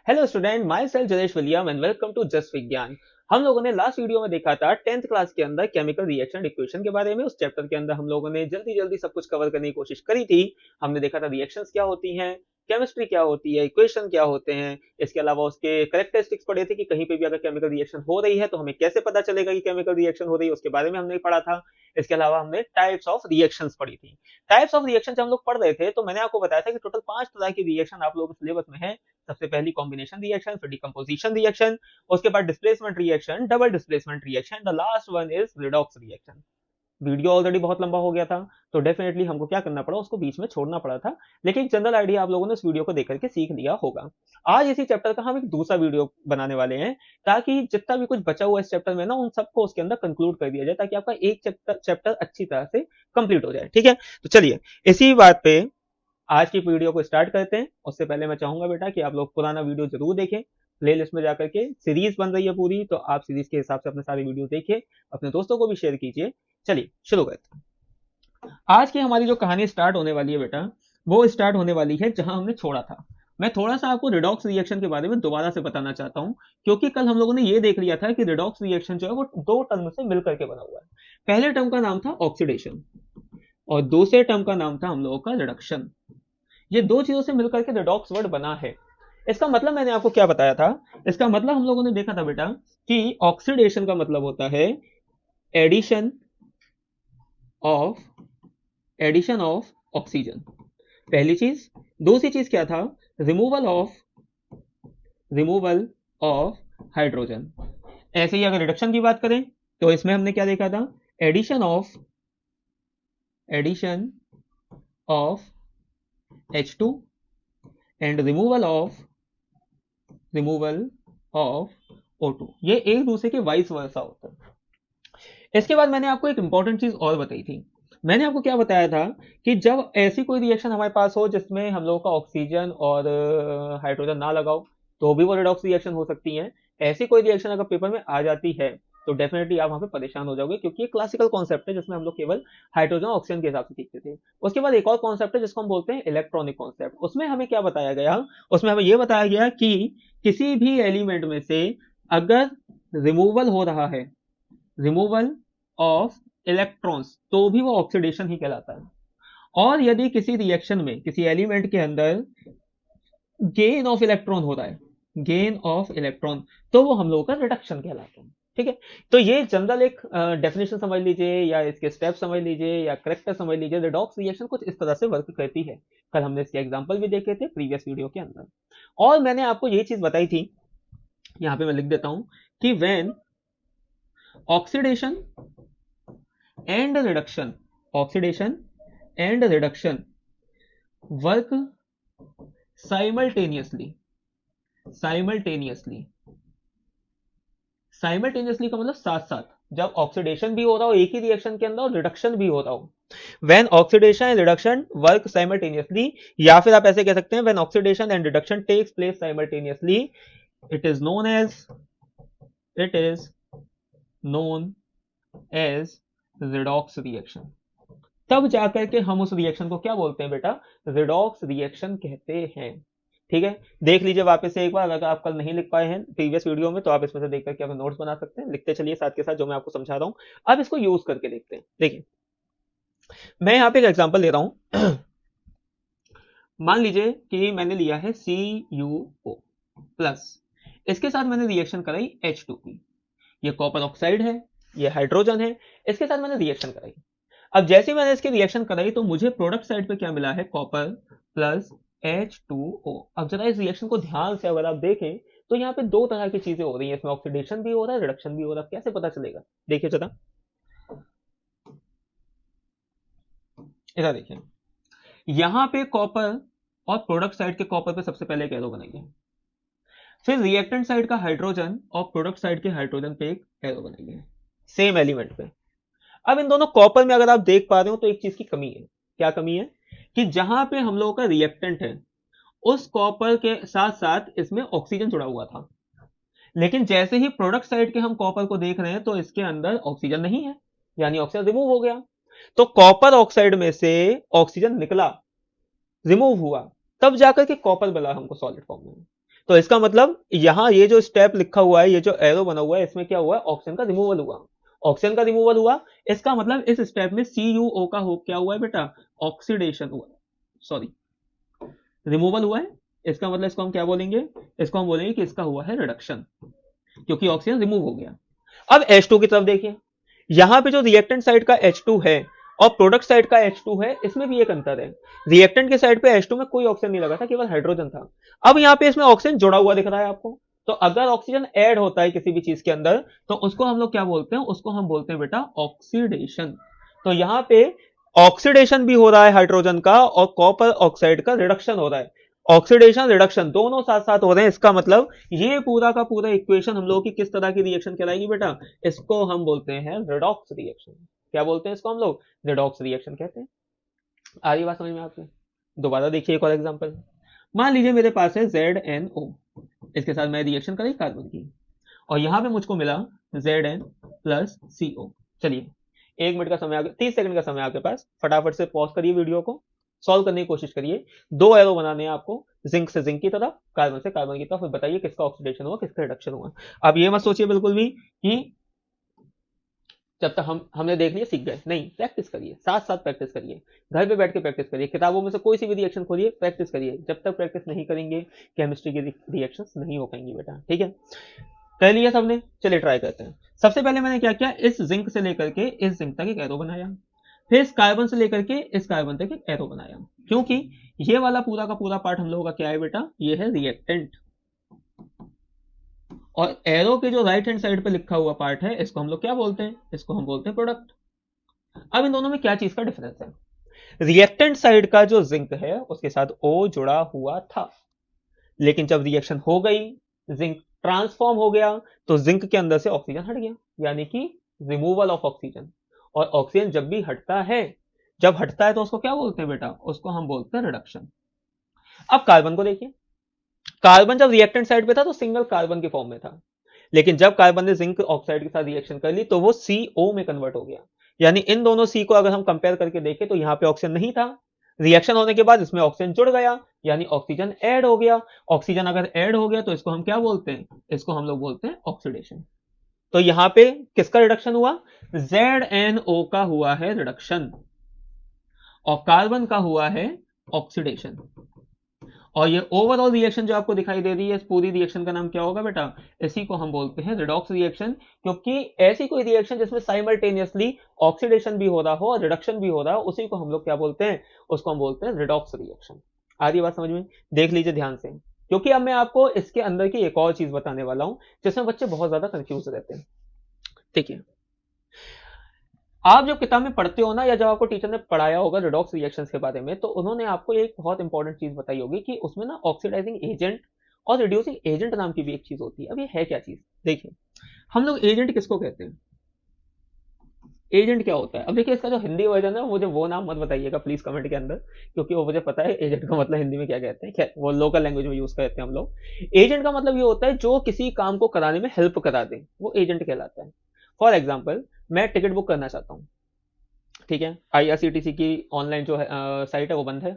Hello student, myself Jayesh William and welcome to just Vigyan. हम लोगों ने लास्ट वीडियो में देखा था 10th क्लास के अंदर केमिकल रिएक्शन इक्वेशन के बारे में। उस चैप्टर के अंदर हम लोगों ने जल्दी जल्दी सब कुछ कवर करने की कोशिश करी थी। हमने देखा था रिएक्शंस क्या होती हैं, केमिस्ट्री क्या होती है, इक्वेशन क्या होते हैं। इसके अलावा उसके करेक्टरिस्टिक्स पढ़े थे कि कहीं पे भी अगर केमिकल रिएक्शन हो रही है तो हमें कैसे पता चलेगा कि केमिकल रिएक्शन हो रही है, उसके बारे में हमने पढ़ा था। इसके अलावा हमने टाइप्स ऑफ रिएक्शंस पढ़ी थी। टाइप्स ऑफ रिएक्शन जब हम लोग पढ़ रहे थे तो मैंने आपको बताया था कि टोटल 5 तरह की रिएक्शन आप लोगों के सिलेबस में है। सबसे पहली कॉम्बिनेशन रिएक्शन, फिर डिकम्पोजिशन रिएक्शन, उसके बाद displacement reaction, double displacement reaction, the last one is redox reaction. Video already बहुत लंबा हो गया था तो डेफिनेटली हमको क्या करना पड़ा, उसको बीच में छोड़ना पड़ा था। लेकिन एक जनरल आइडिया आप लोगों ने इस वीडियो को देख करके सीख लिया होगा। आज इसी चैप्टर का हम एक दूसरा वीडियो बनाने वाले हैं ताकि जितना भी कुछ बचा हुआ इस चैप्टर में ना उन सबको उसके अंदर कंक्लूड कर दिया जाए, ताकि आपका एक चैप्टर अच्छी तरह से कंप्लीट हो जाए। ठीक है, तो चलिए इसी बात पे आज की वीडियो को स्टार्ट करते हैं। उससे पहले मैं चाहूंगा बेटा कि आप लोग पुराना वीडियो जरूर देखें। प्लेलिस्ट में जाकर के सीरीज बन रही है पूरी, तो आप सीरीज के हिसाब से अपने सारे वीडियो देखिए, अपने दोस्तों को भी शेयर कीजिए। चलिए शुरू करते हैं। आज की हमारी जो कहानी स्टार्ट होने वाली है बेटा, वो स्टार्ट होने वाली है जहां हमने छोड़ा था। मैं थोड़ा सा आपको रिडॉक्स रिएक्शन के बारे में दोबारा से बताना चाहता हूं, क्योंकि कल हम लोगों ने ये देख लिया था कि रिडॉक्स रिएक्शन जो है वो दो टर्म से मिलकर के बना हुआ है। पहले टर्म का नाम था ऑक्सीडेशन और दूसरे टर्म का नाम था हम लोगों का रिडक्शन। ये दो चीजों से मिलकर के रिडॉक्स वर्ड बना है। इसका मतलब मैंने आपको क्या बताया था? इसका मतलब हम लोगों ने देखा था बेटा कि ऑक्सीडेशन का मतलब होता है एडिशन ऑफ ऑक्सीजन, पहली चीज। दूसरी चीज क्या था? Removal of hydrogen. ऐसे ही अगर रिडक्शन की बात करें तो इसमें हमने क्या देखा था? Addition of H2 and removal of O2। ये एक दूसरे के वाइस वर्सा होता है। इसके बाद मैंने आपको एक इंपॉर्टेंट चीज और बताई थी। मैंने आपको क्या बताया था कि जब ऐसी कोई रिएक्शन हमारे पास हो जिसमें हम लोगों का ऑक्सीजन और हाइड्रोजन ना लगाओ तो भी वो रिडॉक्स रिएक्शन हो सकती है। ऐसी कोई रिएक्शन अगर पेपर में आ जाती है तो डेफिनेटली आप वहां पे परेशान हो जाओगे, क्योंकि ये क्लासिकल कॉन्सेप्ट है जिसमें हम लोग केवल हाइड्रोजन ऑक्सीजन के हिसाब से सीखते थे। उसके बाद एक और कॉन्सेप्ट है जिसको हम बोलते हैं इलेक्ट्रॉनिक कॉन्सेप्ट। उसमें हमें क्या बताया गया? उसमें हमें यह बताया गया कि किसी भी एलिमेंट में से अगर रिमूवल हो रहा है, रिमूवल ऑफ इलेक्ट्रॉन्स, तो भी वो ऑक्सीडेशन ही कहलाता है। और यदि किसी रिएक्शन में किसी एलिमेंट के अंदर गेन ऑफ इलेक्ट्रॉन हो रहा है, गेन ऑफ इलेक्ट्रॉन, तो वो हम लोगों का रिडक्शन कहलाता है। ठीक है, तो ये जनरल एक डेफिनेशन समझ लीजिए या इसके स्टेप समझ लीजिए या करेक्टर समझ लीजिए। रिडॉक्स रिएक्शन कुछ इस तरह से वर्क करती है। कल हमने इसके एग्जांपल भी देखे थे प्रीवियस वीडियो के अंदर। और मैंने आपको ये चीज बताई थी, यहां पे मैं लिख देता हूं कि when oxidation and reduction, oxidation and reduction work simultaneously, simultaneously, simultaneously का मतलब साथ साथ। जब ऑक्सीडेशन भी हो रहा हो एक ही रिएक्शन के अंदर और रिडक्शन भी हो रहा हो, when oxidation and reduction work simultaneously, या फिर आप ऐसे कह सकते हैं when oxidation and reduction takes place simultaneously, it is known as it is known as redox reaction. तब जाकर के हम उस रिएक्शन को क्या बोलते हैं बेटा? रिडॉक्स रिएक्शन कहते हैं। ठीक है, देख लीजिए वापस से एक बार। अगर आप कल नहीं लिख पाए हैं प्रीवियस वीडियो में तो आप इसमें से देख करके अपने नोट्स बना सकते हैं। लिखते चलिए साथ के साथ जो मैं आपको समझा रहा हूं। अब इसको यूज करके देखते हैं। देखिए मैं यहां पे एक एग्जांपल ले रहा हूं। मान लीजिए कि मैंने लिया है CuO प्लस, इसके साथ मैंने रिएक्शन कराई H2 की। ये कॉपर ऑक्साइड है, ये हाइड्रोजन है, इसके साथ मैंने रिएक्शन कराई। अब जैसे मैंने इसकी रिएक्शन कराई तो मुझे प्रोडक्ट साइड पे क्या मिला है? Copper plus H2O। अब जरा इस रिएक्शन को ध्यान से अगर आप देखें तो यहाँ पे दो तरह की चीजें हो रही हैं। इसमें ऑक्सीडेशन भी हो रहा है, रिडक्शन भी हो रहा है। कैसे पता चलेगा? देखिए जरा, इधर देखिए, यहाँ पे कॉपर और प्रोडक्ट साइड के कॉपर पे सबसे पहले एक एरो बनाइए, फिर रिएक्टेंट साइड का हाइड्रोजन और प्रोडक्ट साइड के हाइड्रोजन पे एक एरो बनाइए, सेम एलिमेंट पे। अब इन दोनों कॉपर में अगर आप देख पा रहे हो तो एक चीज की कमी है। क्या कमी है? कि जहां पे हम लोगों का रिएक्टेंट है उस कॉपर के साथ साथ इसमें ऑक्सीजन जुड़ा हुआ था, लेकिन जैसे ही प्रोडक्ट साइड के हम कॉपर को देख रहे हैं तो इसके अंदर ऑक्सीजन नहीं है, यानी ऑक्सीजन रिमूव हो गया। तो कॉपर ऑक्साइड में से ऑक्सीजन निकला, रिमूव हुआ, तब जाकर के कॉपर मिला हमको सॉलिड फॉर्म में। तो इसका मतलब यहाँ ये जो स्टेप लिखा हुआ है, ये जो एरो बना हुआ है, इसमें क्या हुआ है, ऑक्सीजन का रिमूवल हुआ। ऑक्सीजन का रिमूवल हुआ, इसका मतलब इस स्टेप में CuO का हो क्या हुआ है बेटा, ऑक्सीडेशन हुआ, सॉरी रिमूवल हुआ है। इसका मतलब इसको हम क्या बोलेंगे, इसको हम बोलेंगे कि इसका हुआ है रिडक्शन, क्योंकि ऑक्सीजन रिमूव हो गया। अब H2 की तरफ देखिए, यहां पे जो रिएक्टेंट साइड का H2 है और प्रोडक्ट साइड का H2 है, इसमें भी एक अंतर है। रिएक्टेंट के साइड पे H2 में कोई ऑक्सीजन नहीं लगा था, केवल हाइड्रोजन था। अब यहाँ पे इसमें ऑक्सीजन जुड़ा हुआ दिख रहा है आपको। तो अगर ऑक्सीजन ऐड होता है किसी भी चीज के अंदर, तो उसको हम लोग क्या बोलते हैं, उसको हम बोलते हैं बेटा ऑक्सीडेशन। तो यहाँ पे ऑक्सीडेशन भी हो रहा है हाइड्रोजन का, और कॉपर ऑक्साइड का रिडक्शन हो रहा है। ऑक्सीडेशन रिडक्शन दोनों साथ साथ हो रहे हैं, इसका मतलब ये पूरा का पूरा इक्वेशन हम लोगों की किस तरह की रिएक्शन कहलाएगी बेटा, इसको हम बोलते हैं रिडॉक्स रिएक्शन। क्या बोलते हैं इसको हम लोग, रिडॉक्स रिएक्शन कहते हैं। आ रही बात समझ में आपके? दोबारा देखिए एक और एग्जांपल। मान लीजिए मेरे पास है ZnO, इसके साथ मैं रिएक्शन करी कार्बन की, और यहां पे मुझको मिला Zn प्लस CO। चलिए 1 मिनट का समय, आगे 30 सेकंड का समय आपके पास, फटाफट से पॉज करिए वीडियो को, सॉल्व करने की कोशिश करिए। 2 एरो बनाने हैं आपको, जिंक से जिंक की तरफ, कार्बन से कार्बन की तरफ, फिर बताइए किसका ऑक्सीडेशन हुआ, किसका रिडक्शन हुआ। अब ये मत सोचिए बिल्कुल भी कि जब तक हमने देख लिया सीख गए, नहीं, प्रैक्टिस करिए, साथ साथ प्रैक्टिस करिए, घर पे बैठ के प्रैक्टिस करिए, किताबों में से कोई सी भी रिएक्शन खोलिए, प्रैक्टिस करिए। जब तक प्रैक्टिस नहीं करेंगे केमिस्ट्री की रिएक्शंस नहीं हो पाएंगी बेटा, ठीक है। कर लिया सबने, चलिए ट्राई करते हैं। सबसे पहले मैंने क्या किया, इस जिंक से लेकर के इस जिंक तक एक एरो बनाया, फिर इस कार्बन से लेकर के इस कार्बन तक एक एरो बनाया, क्योंकि ये वाला पूरा का पूरा पार्ट हम लोगों का क्या है बेटा, ये है रिएक्टेंट। और एरो के जो राइट हैंड साइड पे लिखा हुआ पार्ट है, इसको हम लोग क्या बोलते हैं, इसको हम बोलते हैं प्रोडक्ट। अब इन दोनों में क्या चीज का डिफरेंस है, रिएक्टेंट साइड का जो जिंक है उसके साथ O जुड़ा हुआ था, लेकिन जब रिएक्शन हो गई, जिंक ट्रांसफॉर्म हो गया, तो जिंक के अंदर से ऑक्सीजन हट गया, यानी कि रिमूवल ऑफ ऑक्सीजन। और ऑक्सीजन जब भी हटता है, जब हटता है तो उसको क्या बोलते हैं बेटा, उसको हम बोलते हैं रिडक्शन। अब कार्बन को देखिए, कार्बन जब रिएक्टेंट साइड पे था तो सिंगल कार्बन के फॉर्म में था, लेकिन जब कार्बन ने जिंक ऑक्साइड के साथ रिएक्शन कर ली तो वो CO में कन्वर्ट हो गया। यानी इन दोनों C को अगर हम कंपेयर करके देखें तो यहाँ पे ऑक्सीजन नहीं था, रिएक्शन होने के बाद इसमें ऑक्सीजन जुड़ गया, यानी ऑक्सीजन ऐड हो गया। ऑक्सीजन अगर ऐड हो गया तो इसको हम क्या बोलते हैं, इसको हम लोग बोलते हैं ऑक्सीडेशन। तो यहाँ पे किसका रिडक्शन हुआ, ZnO का हुआ है रिडक्शन, और कार्बन का हुआ है ऑक्सीडेशन। और ये ओवरऑल रिएक्शन जो आपको दिखाई दे रही है, इस पूरी रिएक्शन का नाम क्या होगा बेटा, इसी को हम बोलते हैं रिडॉक्स रिएक्शन। क्योंकि ऐसी कोई रिएक्शन जिसमें साइमल्टेनियसली ऑक्सीडेशन भी हो रहा हो और रिडक्शन भी हो रहा हो, उसी को हम लोग क्या बोलते हैं, उसको हम बोलते हैं रिडॉक्स रिएक्शन। आ रही बात समझ में? देख लीजिए ध्यान से, क्योंकि अब मैं आपको इसके अंदर की एक और चीज बताने वाला हूं जिसमें बच्चे बहुत ज्यादा कंफ्यूज रहते हैं। देखिए, आप जब किताब में पढ़ते हो ना, या जब आपको टीचर ने पढ़ाया होगा रिडॉक्स रिएक्शंस के बारे में, तो उन्होंने आपको एक बहुत इंपॉर्टेंट चीज बताई होगी कि उसमें ना ऑक्सीडाइजिंग एजेंट और रिड्यूसिंग एजेंट नाम की भी एक चीज होती है। अब ये है क्या चीज, देखिए हम लोग एजेंट किसको कहते हैं, एजेंट क्या होता है। अब देखिए इसका जो हिंदी वर्जन है, मुझे वो नाम मत बताइएगा प्लीज कमेंट के अंदर, क्योंकि वो मुझे पता है एजेंट का मतलब हिंदी में क्या कहते हैं, खैर वो लोकल लैंग्वेज में यूज करते हैं हम लोग। एजेंट का मतलब ये होता है जो किसी काम को कराने में हेल्प करा दे, वो एजेंट कहलाता है। फॉर एग्जाम्पल, मैं टिकट बुक करना चाहता हूँ, ठीक है, IRCTC की ऑनलाइन जो है साइट है वो बंद है,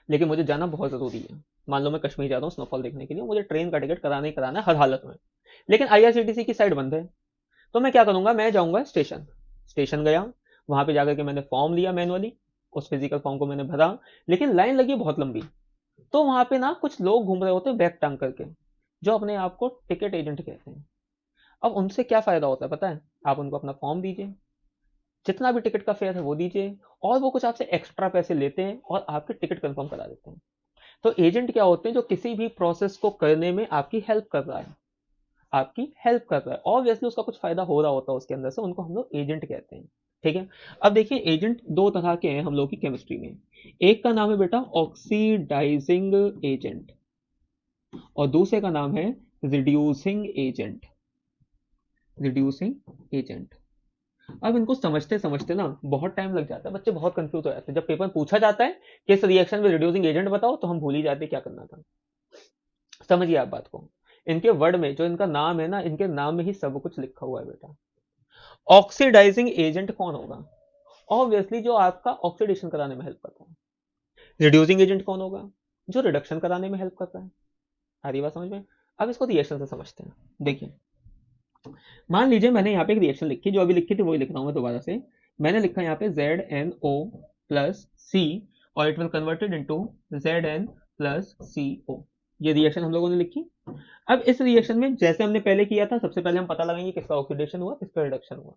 लेकिन मुझे जाना बहुत जरूरी है। मान लो मैं कश्मीर जा रहा हूँ स्नोफॉल देखने के लिए, मुझे ट्रेन का टिकट कराना ही कराना है हर हालत में, लेकिन IRCTC की साइट बंद है। तो मैं क्या करूंगा, मैं जाऊंगा स्टेशन, स्टेशन गया, वहां पे जाकर के मैंने फॉर्म लिया मैनुअली, उस फिजिकल फॉर्म को मैंने भरा, लेकिन लाइन लगी बहुत लंबी। तो वहां पे ना कुछ लोग घूम रहे होते हैं बैग टांग करके, जो अपने आप को टिकट एजेंट कहते हैं। अब उनसे क्या फायदा होता है पता है, आप उनको अपना फॉर्म दीजिए, जितना भी टिकट का फेयर है वो दीजिए, और वो कुछ आपसे एक्स्ट्रा पैसे लेते हैं और आपके टिकट कंफर्म करा देते हैं। तो एजेंट क्या होते हैं, जो किसी भी प्रोसेस को करने में आपकी हेल्प कर रहा है, आपकी हेल्प कर रहा है, ऑब्वियसली उसका कुछ फायदा हो रहा होता है उसके अंदर से, उनको हम लोग एजेंट कहते हैं, ठीक है। अब देखिए एजेंट दो तरह के हैं हम लोग की केमिस्ट्री में, एक का नाम है बेटा ऑक्सीडाइजिंग एजेंट, और दूसरे का नाम है रिड्यूसिंग एजेंट, रिड्यूसिंग एजेंट। अब इनको समझते समझते ना बहुत टाइम लग जाता है, बच्चे बहुत कंफ्यूज हो जाते हैं। जब पेपर में पूछा जाता है कि इस रिएक्शन में रिड्यूसिंग एजेंट बताओ, तो हम भूल ही जाते हैं क्या करना था। समझिए आप बात को, इनके वर्ड में जो इनका नाम है ना, इनके नाम में ही सब कुछ लिखा हुआ है बेटा। ऑक्सीडाइजिंग एजेंट कौन होगा, ऑब्वियसली जो आपका ऑक्सीडेशन कराने में हेल्प करता है। रिड्यूसिंग एजेंट कौन होगा, जो रिडक्शन कराने में हेल्प करता है। आ रही बात समझ में? अब इसको रिएक्शन से समझते हैं। देखिए, मान लीजिए मैंने यहाँ पे एक रिएक्शन लिखी, जो अभी लिखी थी वही लिख रहा हूँ मैं दोबारा से। मैंने लिखा यहाँ पे ZnO प्लस C और it will converted into Zn plus CO। ये रिएक्शन हम लोगों ने लिखी। अब इस रिएक्शन में जैसे हमने पहले किया था, सबसे पहले हम पता लगाएंगे किसका ऑक्सीडेशन हुआ, किसका रिडक्शन हुआ।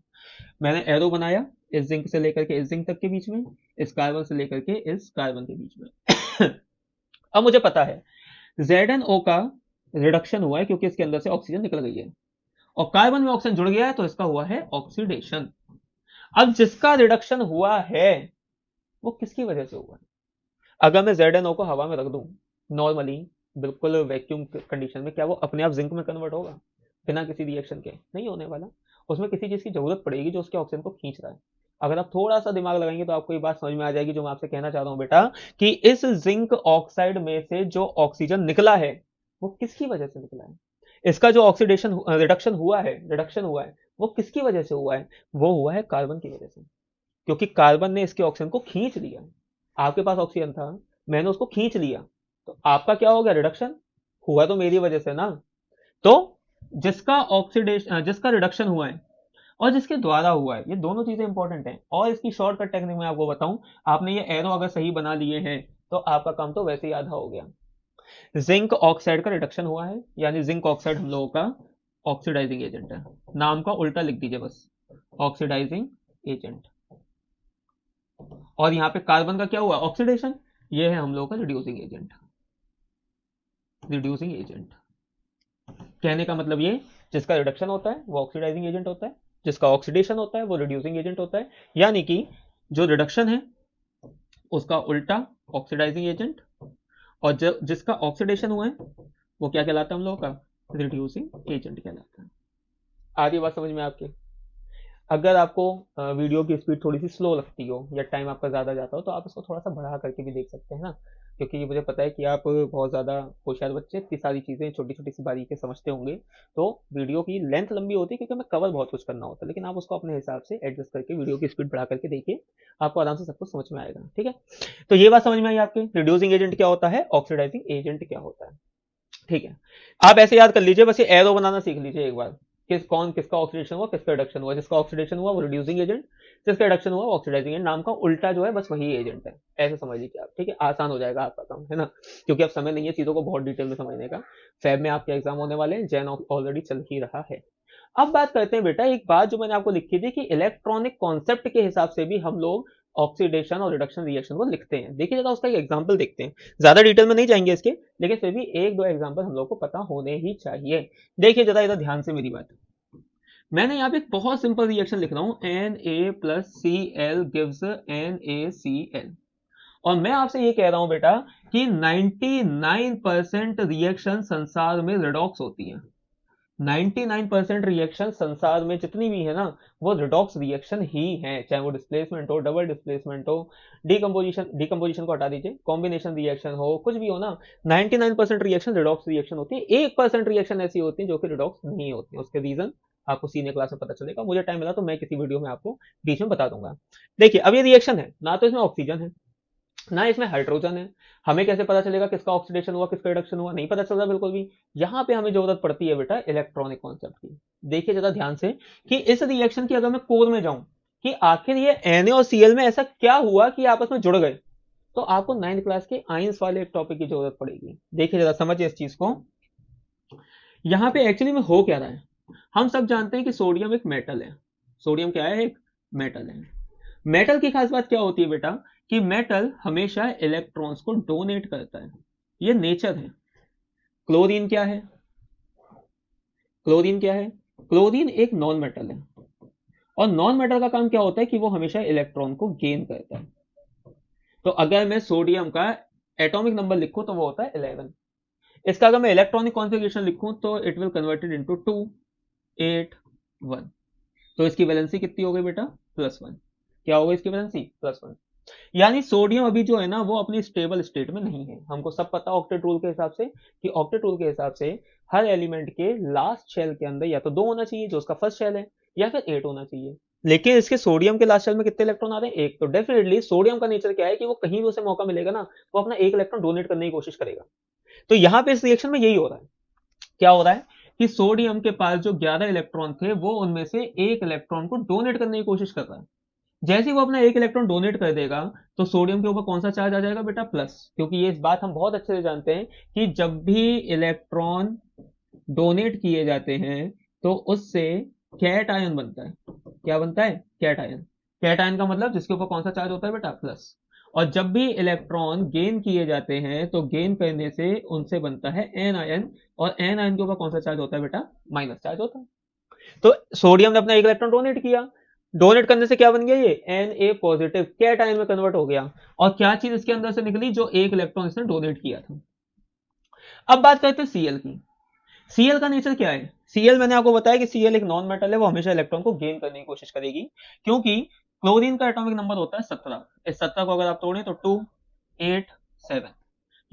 मैंने एरो बनाया इस जिंक से लेकर के इस जिंक तक के बीच में, इस कार्बन से लेकर के इस कार्बन के बीच में। अब मुझे पता है ZnO का रिडक्शन हुआ है क्योंकि इसके अंदर से ऑक्सीजन निकल गई है, और कार्बन में ऑक्सीजन जुड़ गया है तो इसका हुआ है ऑक्सीडेशन। अब जिसका रिडक्शन हुआ है वो किसकी वजह से हुआ है? अगर मैं ZnO को हवा में रख दूं नॉर्मली, बिल्कुल वैक्यूम कंडीशन में, क्या वो अपने आप जिंक में कन्वर्ट होगा? बिना किसी रिएक्शन के नहीं होने वाला। उसमें किसी चीज की जरूरत पड़ेगी जो उसके ऑक्सीजन को खींच रहा है। अगर आप थोड़ा सा दिमाग लगाएंगे तो आपको ये बात समझ में आ जाएगी जो मैं आपसे कहना चाह रहा हूं बेटा, कि इस जिंक ऑक्साइड में से जो ऑक्सीजन निकला है वो किसकी वजह से निकला है? इसका जो ऑक्सीडेशन रिडक्शन हुआ है वो किसकी वजह से हुआ है? वो हुआ है कार्बन की वजह से, क्योंकि कार्बन ने इसके ऑक्सीजन को खींच लिया। आपके पास ऑक्सीजन था, मैंने उसको खींच लिया, तो आपका क्या हो गया? रिडक्शन हुआ तो मेरी वजह से ना। तो जिसका रिडक्शन हुआ है और जिसके द्वारा हुआ है, ये दोनों चीजें इंपॉर्टेंट हैं। और इसकी शॉर्टकट टेक्निक में आपको बताऊं, आपने ये एरो अगर सही बना लिए हैं तो आपका काम तो वैसे ही आधा हो गया। जिंक ऑक्साइड का रिडक्शन हुआ है, यानी जिंक ऑक्साइड हम लोगों का ऑक्सीडाइजिंग एजेंट है। नाम का उल्टा लिख दीजिए बस, ऑक्सीडाइजिंग एजेंट। और यहां पे कार्बन का क्या हुआ? ऑक्सीडेशन। ये है हम लोगों का रिड्यूसिंग एजेंट। रिड्यूसिंग एजेंट कहने का मतलब ये, जिसका रिडक्शन होता है वो ऑक्सीडाइजिंग एजेंट होता है, जिसका ऑक्सीडेशन होता है वो रिड्यूसिंग एजेंट होता है। यानी कि जो रिडक्शन है उसका उल्टा ऑक्सीडाइजिंग एजेंट, और जो जिसका ऑक्सीडेशन हुआ है वो क्या कहलाता है हम लोगों का? रिड्यूसिंग एजेंट कहलाता है। आधी बात समझ में आपकी? अगर आपको वीडियो की स्पीड थोड़ी सी स्लो लगती हो या टाइम आपका ज़्यादा जाता हो तो आप इसको थोड़ा सा बढ़ा करके भी देख सकते हैं ना, क्योंकि मुझे पता है कि आप बहुत ज़्यादा होशियार बच्चे, इतनी सारी चीज़ें छोटी छोटी सी बारीकी समझते होंगे। तो वीडियो की लेंथ लंबी होती है क्योंकि हमें कवर बहुत कुछ करना होता है, लेकिन आप उसको अपने हिसाब से एडजस्ट करके वीडियो की स्पीड बढ़ा करके देखिए, आपको आराम से सब कुछ समझ में आएगा। ठीक है, तो ये बात समझ में आई आपके, रिड्यूसिंग एजेंट क्या होता है, ऑक्सीडाइजिंग एजेंट क्या होता है। ठीक है, आप ऐसे याद कर लीजिए, बस ये एरो बनाना सीख लीजिए एक बार। किसका ऑक्सीडेशन हुआ, किसका रिडक्शन हुआ। जिसका ऑक्सीडेशन हुआ वो रिड्यूसिंग एजेंट, जिसका रिडक्शन हुआ वो ऑक्सीडाइजिंग एजेंट। नाम का उल्टा जो है बस वही एजेंट है, ऐसे समझ लीजिए आप। ठीक है, आसान हो जाएगा आपका काम, है ना, क्योंकि अब समय नहीं है चीजों को बहुत डिटेल में समझने का। फैब में आपके एग्जाम होने वाले हैं, जैन ऑलरेडी चल ही रहा है। अब बात करते हैं बेटा, एक बात जो मैंने आपको लिखी थी कि इलेक्ट्रॉनिक कॉन्सेप्ट के हिसाब से भी हम लोग ऑक्सीडेशन और रिडक्शन रिएक्शन को लिखते हैं। देखिए जरा उसका एक एग्जांपल देखते हैं, ज्यादा डिटेल में नहीं जाएंगे इसके, लेकिन फिर भी एक दो एग्जांपल हम लोग को पता होने ही चाहिए। देखिए जरा इधर ध्यान से मेरी बात, मैंने यहाँ पे एक बहुत सिंपल रिएक्शन लिख रहा हूं, Na plus Cl gives NaCl, और मैं आपसे ये कह रहा हूं बेटा कि 99% रिएक्शन संसार में रिडॉक्स होती है। 99% रिएक्शन संसार में जितनी भी है ना, वो रिडॉक्स रिएक्शन ही है, चाहे वो डिस्प्लेसमेंट हो, डबल डिस्प्लेसमेंट हो, डिकम्पोजिशन को हटा दीजिए, कॉम्बिनेशन रिएक्शन हो, कुछ भी हो ना, 99% रिएक्शन रिडॉक्स रिएक्शन होती है। 1% रिएक्शन ऐसी होती है जो कि रिडॉक्स नहीं होती है। उसके रीजन आपको सीनियर क्लास में पता चलेगा, मुझे टाइम मिला तो मैं किसी वीडियो में आपको बीच में बता दूंगा। देखिए अब ये रिएक्शन है ना, तो इसमें ऑक्सीजन है ना इसमें हाइड्रोजन है। हमें कैसे पता चलेगा किसका ऑक्सीडेशन हुआ, किसका रिडक्शन हुआ? नहीं पता चल रहा बिल्कुल भी। यहां पे हमें जरूरत पड़ती है बेटा इलेक्ट्रॉनिक कॉन्सेप्ट की। देखिए जरा ध्यान से कि इस रिएक्शन की अगर मैं कोर में जाऊं कि आखिर ये Na और Cl में ऐसा क्या हुआ कि आपस में जुड़ गए, तो आपको 9th क्लास के आइंस वाले एक टॉपिक की जरूरत पड़ेगी। देखिए जरा समझिए इस चीज को, यहां पे एक्चुअली में हो क्या रहा है। हम सब जानते हैं कि सोडियम एक मेटल है। सोडियम क्या है? एक मेटल है। मेटल की खास बात क्या होती है बेटा, कि मेटल हमेशा इलेक्ट्रॉन्स को डोनेट करता है, ये नेचर है। क्लोरीन क्या है? क्लोरीन क्या है? क्लोरीन एक नॉन मेटल है, और नॉन मेटल का काम क्या होता है कि वो हमेशा इलेक्ट्रॉन को गेन करता है। तो अगर मैं सोडियम का एटॉमिक नंबर लिखूं तो वो होता है 11। इसका अगर मैं इलेक्ट्रॉनिक कॉन्फ़िगरेशन लिखूं तो इट विल कन्वर्टेड इनटू 2 8 1। तो इसकी वैलेंसी कितनी हो गई बेटा? +1। क्या होगा इसकी वैलेंसी? +1। यानी सोडियम अभी जो है ना वो अपनी स्टेबल स्टेट में नहीं है। हमको सब पता ऑक्टेट रूल के हिसाब से, कि ऑक्टेट रूल के हिसाब से हर एलिमेंट के लास्ट शेल के अंदर या तो 2 होना चाहिए जो उसका फर्स्ट शेल है, या फिर 8 होना चाहिए। लेकिन इसके सोडियम के लास्ट शेल में कितने इलेक्ट्रॉन आ रहे हैं? एक। तो डेफिनेटली सोडियम का नेचर क्या है कि वो कहीं भी उसे मौका मिलेगा ना, वो अपना एक इलेक्ट्रॉन डोनेट करने की कोशिश करेगा। तो यहाँ पे इस रिएक्शन में यही हो रहा है। क्या हो रहा है कि सोडियम के पास जो 11 इलेक्ट्रॉन थे वो उनमें से एक इलेक्ट्रॉन को डोनेट करने की कोशिश कर रहा है। जैसे ही वो अपना एक इलेक्ट्रॉन डोनेट कर देगा तो सोडियम के ऊपर कौन सा चार्ज आ जाएगा बेटा? प्लस। क्योंकि ये इस बात हम बहुत अच्छे से जानते हैं कि जब भी इलेक्ट्रॉन डोनेट किए जाते हैं तो उससे कैट आयन बनता है। क्या बनता है? Cat ion. कैट आयन का मतलब जिसके ऊपर कौन सा चार्ज होता है बेटा? प्लस। और जब भी इलेक्ट्रॉन गेन किए जाते हैं तो गेन करने से उनसे बनता है एन आयन, और एन आयन के ऊपर कौन सा चार्ज होता है बेटा? माइनस चार्ज होता है। तो सोडियम ने अपना एक इलेक्ट्रॉन डोनेट किया, डोनेट करने से क्या बन गया? ये N A positive cation में कन्वर्ट हो गया। और क्या चीज इसके अंदर से निकली? जो एक इलेक्ट्रॉन इसने डोनेट किया था। अब बात करते हैं सीएल की। सीएल का नेचर क्या है? सीएल मैंने आपको बताया कि सीएल एक नॉन मेटल है, वो हमेशा इलेक्ट्रॉन को गेन करने की कोशिश करेगी, क्योंकि क्लोरीन का एटॉमिक नंबर होता है 17। इस 17 को अगर आप तोड़ें तो 2 8 7,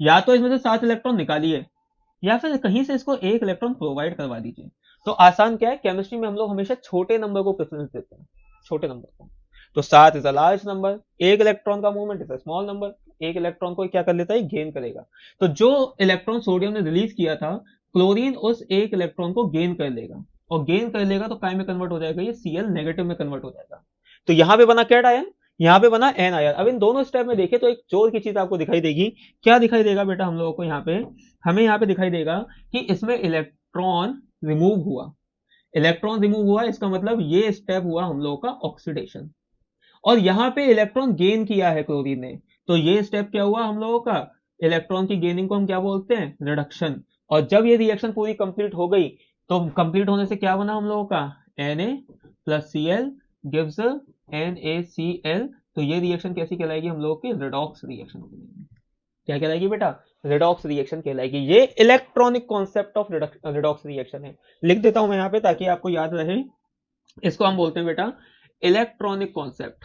या तो इसमें से 7 इलेक्ट्रॉन निकालिए या फिर कहीं से इसको एक इलेक्ट्रॉन प्रोवाइड करवा दीजिए। तो आसान क्या है, केमिस्ट्री में हम लोग हमेशा छोटे नंबर को प्रेफरेंस देते हैं, छोटे नंबर को। तो 7 इज अ लार्ज नंबर, एक इलेक्ट्रॉन का movement is a small number, एक इलेक्ट्रॉन को क्या कर लेता है? गेन करेगा। तो जो इलेक्ट्रॉन सोडियम ने रिलीज किया था, क्लोरीन उस एक इलेक्ट्रॉन को गेन कर लेगा, और गेन कर लेगा तो काय में कन्वर्ट हो जाएगा? ये सीएल नेगेटिव में कन्वर्ट हो जाएगा। तो यहां पे बना कैट आयन, यहां पे बना एन आयन। अब इन दोनों स्टेप में देखें तो एक जोर की चीज आपको दिखाई देगी। क्या दिखाई देगा बेटा हम लोगों को? यहाँ पे हमें यहाँ पे दिखाई देगा कि इसमें इलेक्ट्रॉन रिमूव हुआ। इलेक्ट्रॉन रिमूव हुआ, इसका मतलब ये स्टेप हुआ हम लोगों का ऑक्सीडेशन। और यहां पे इलेक्ट्रॉन गेन किया है क्लोरीन ने, तो ये स्टेप क्या हुआ हम लोगों का? इलेक्ट्रॉन की गेनिंग को हम क्या बोलते हैं? रिडक्शन। और जब ये रिएक्शन पूरी कंप्लीट हो गई तो कंप्लीट होने से क्या बना हम लोगों का? Na+Cl gives NaCl। तो ये रिएक्शन कैसी कहलाएगी हम लोगों की? रिडॉक्स रिएक्शन कहलाएगी। क्या कहलाएगी बेटा? रिडॉक्स रिएक्शन कहलाएगी। ये electronic concept of redox reaction है। लिख देता हूं मैं यहाँ पे ताकि आपको याद रहे। इसको हम बोलते हैं बेटा electronic concept,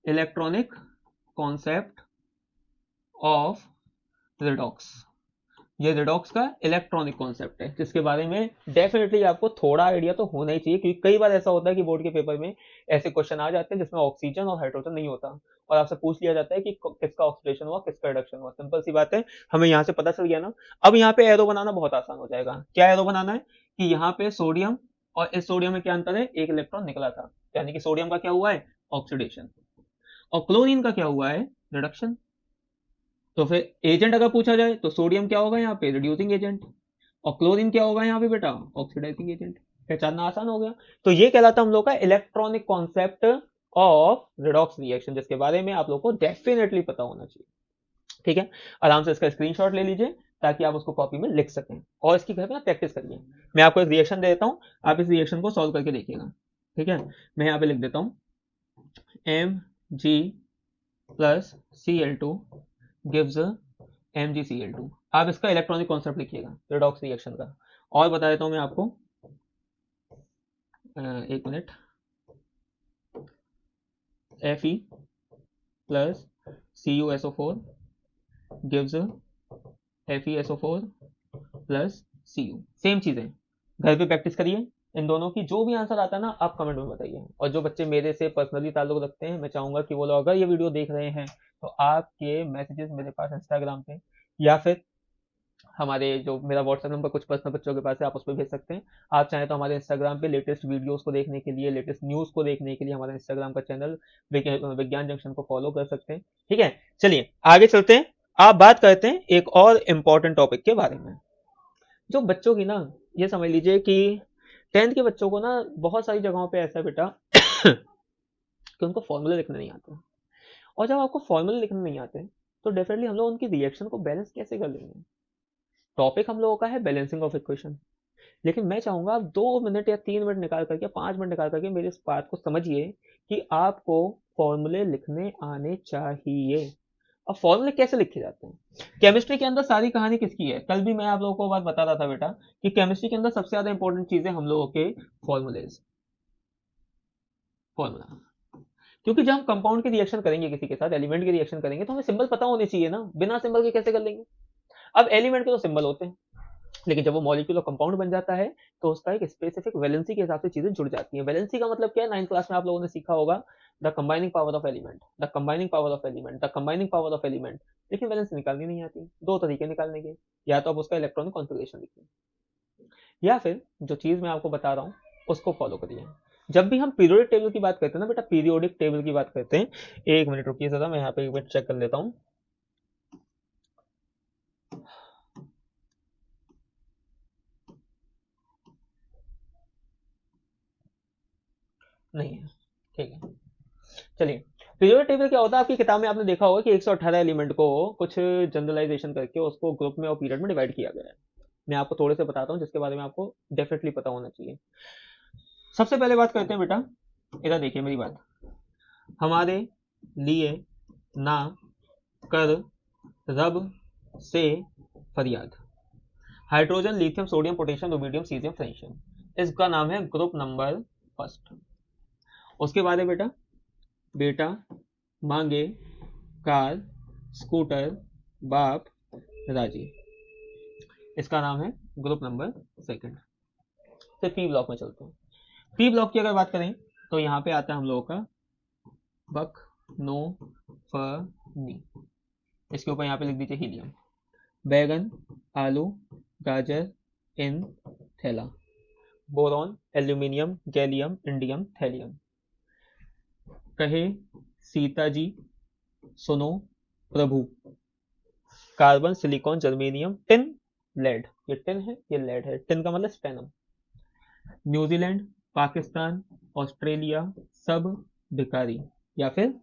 electronic concept of redox. ये रिडॉक्स का इलेक्ट्रॉनिक कॉन्सेप्ट है, जिसके बारे में डेफिनेटली आपको थोड़ा आइडिया तो होना ही चाहिए, क्योंकि कई बार ऐसा होता है कि बोर्ड के पेपर में ऐसे क्वेश्चन आ जाते हैं जिसमें ऑक्सीजन और हाइड्रोजन नहीं होता, और आपसे पूछ लिया जाता है कि किसका ऑक्सीडेशन हुआ, किसका रिडक्शन हुआ। सिंपल सी बात है, हमें यहाँ से पता चल गया ना। अब यहाँ पे एरो बनाना बहुत आसान हो जाएगा। क्या एरो बनाना है कि यहाँ पे सोडियम और इस सोडियम में क्या अंतर है? एक इलेक्ट्रॉन निकला था, यानी कि सोडियम का क्या हुआ है? ऑक्सीडेशन। और क्लोरीन का क्या हुआ है? रिडक्शन। तो फिर एजेंट अगर पूछा जाए तो सोडियम क्या होगा यहाँ पे? Reducing agent. और क्लोरीन क्या होगा यहाँ पे बेटा? Oxidising agent. पहचानना आसान हो गया। तो ये कहलाता हम लोग का electronic concept of redox reaction, जिसके बारे में आप लोग को डेफिनेटली पता होना चाहिए। ठीक है, आराम से इसका स्क्रीनशॉट ले लीजिए ताकि आप उसको कॉपी में लिख सकें, और इसकी घर में प्रैक्टिस करिए। मैं आपको एक रिएक्शन दे देता हूँ, आप इस रिएक्शन को सॉल्व करके देखिएगा। ठीक है, मैं यहाँ पे लिख देता हूँ Mg+Cl2 गिव्स MgCl2। आप इसका इलेक्ट्रॉनिक कॉन्सेप्ट लिखिएगा रिडॉक्स रिएक्शन का। और बता देता हूं मैं आपको, एक minute. Fe+CuSO4 gives FeSO4+Cu। Same चीजें घर पे प्रैक्टिस करिए। इन दोनों की जो भी आंसर आता है ना, आप कमेंट में बताइए। और जो बच्चे मेरे से पर्सनली ताल्लुक रखते हैं, मैं चाहूंगा कि वो लोग अगर ये वीडियो देख रहे हैं तो आपके मैसेजेस मेरे पास इंस्टाग्राम पे, या फिर हमारे जो मेरा व्हाट्सएप नंबर कुछ पर्सनल बच्चों के पास है, आप उस पर भेज सकते हैं। आप चाहें तो हमारे इंस्टाग्राम पे लेटेस्ट वीडियोस को देखने के लिए, लेटेस्ट न्यूज़ को देखने के लिए हमारे इंस्टाग्राम का चैनल विज्ञान जंक्शन को फॉलो कर सकते हैं। ठीक है, चलिए आगे चलते हैं। आप बात करते हैं एक और इम्पोर्टेंट टॉपिक के बारे में। जो बच्चों की ना, ये समझ लीजिए कि 10th के बच्चों को ना बहुत सारी जगहों पे ऐसा है बेटा कि उनको फॉर्मूले लिखने नहीं आते। और जब आपको फॉर्मूले लिखने नहीं आते तो डेफिनेटली हम लोग उनकी रिएक्शन को बैलेंस कैसे कर लेंगे? टॉपिक हम लोगों का है बैलेंसिंग ऑफ इक्वेशन, लेकिन मैं चाहूंगा आप 2 मिनट या 3 मिनट निकाल करके, 5 मिनट निकाल करके मेरी इस बात को समझिए कि आपको फॉर्मूले लिखने आने चाहिए। अब फॉर्मूले कैसे लिखे जाते हैं? केमिस्ट्री के अंदर सारी कहानी किसकी है? कल भी मैं आप लोगों को बात बता रहा था बेटा कि केमिस्ट्री के अंदर सबसे ज्यादा इंपॉर्टेंट चीज है हम लोगों के फॉर्मूलेज, फॉर्मूला। क्योंकि जब हम कंपाउंड की रिएक्शन करेंगे, किसी के साथ एलिमेंट की रिएक्शन करेंगे, तो हमें सिंबल पता होने चाहिए ना। बिना सिंबल के कैसे कर लेंगे? अब एलिमेंट के तो सिंबल होते हैं, लेकिन जब वो मॉलिक्यूल और कंपाउंड बन जाता है तो उसका एक स्पेसिफिक वैलेंसी के हिसाब से चीजें जुड़ जाती हैं। वैलेंसी का मतलब क्या है, 9th क्लास में आप लोगों ने सीखा होगा, the combining power of element, the combining power of element, the combining power of element. लेकिन वैलेंसी निकालनी नहीं आती। दो तरीके निकालने के, या तो आप उसका इलेक्ट्रॉनिक कॉन्फ़िगरेशन लिखिए, या फिर जो चीज मैं आपको बता रहा हूँ उसको फॉलो करिए। जब भी हम पीरियोडिक टेबल की बात करते हैं ना बेटा, पीरियोडिक टेबल की बात करते हैं, एक मिनट रुकिए जरा, मैं यहाँ पे एक मिनट चेक कर लेता हूँ। नहीं है, ठीक है, चलिए। पीरियोडिक टेबल क्या होता है, आपकी किताब में आपने देखा होगा कि 118 एलिमेंट को कुछ जनरलाइजेशन करके उसको ग्रुप में और पीरियड में डिवाइड किया गया है। मैं आपको थोड़े से बताता हूँ जिसके बारे में आपको डेफिनेटली पता होना चाहिए। सबसे पहले बात करते हैं बेटा, इधर देखिए मेरी बात, हमारे लिए ना कर रब से फरियाद, hydrogen, lithium, sodium, potassium, rubidium, caesium, francium, इसका नाम है ग्रुप नंबर फर्स्ट। उसके बाद है बेटा, बेटा मांगे कार, स्कूटर, बाप, राजी, इसका नाम है ग्रुप नंबर सेकंड। फिर पी ब्लॉक में चलते हैं। पी ब्लॉक की अगर बात करें तो यहाँ पे आता है हम लोगों का बक, नो, फ, नी। इसके ऊपर यहाँ पे लिख दीजिए हीलियम, बैगन, आलू, गाजर, इन, थैला, boron, aluminium, gallium, indium, thallium, कहे सीता जी, सुनो प्रभु, carbon, silicon, germanium, tin, lead. ये टिन है, ये लेड है, टिन का मतलब स्पेनम। न्यूजीलैंड, पाकिस्तान, ऑस्ट्रेलिया, सब भिखारी, या फिर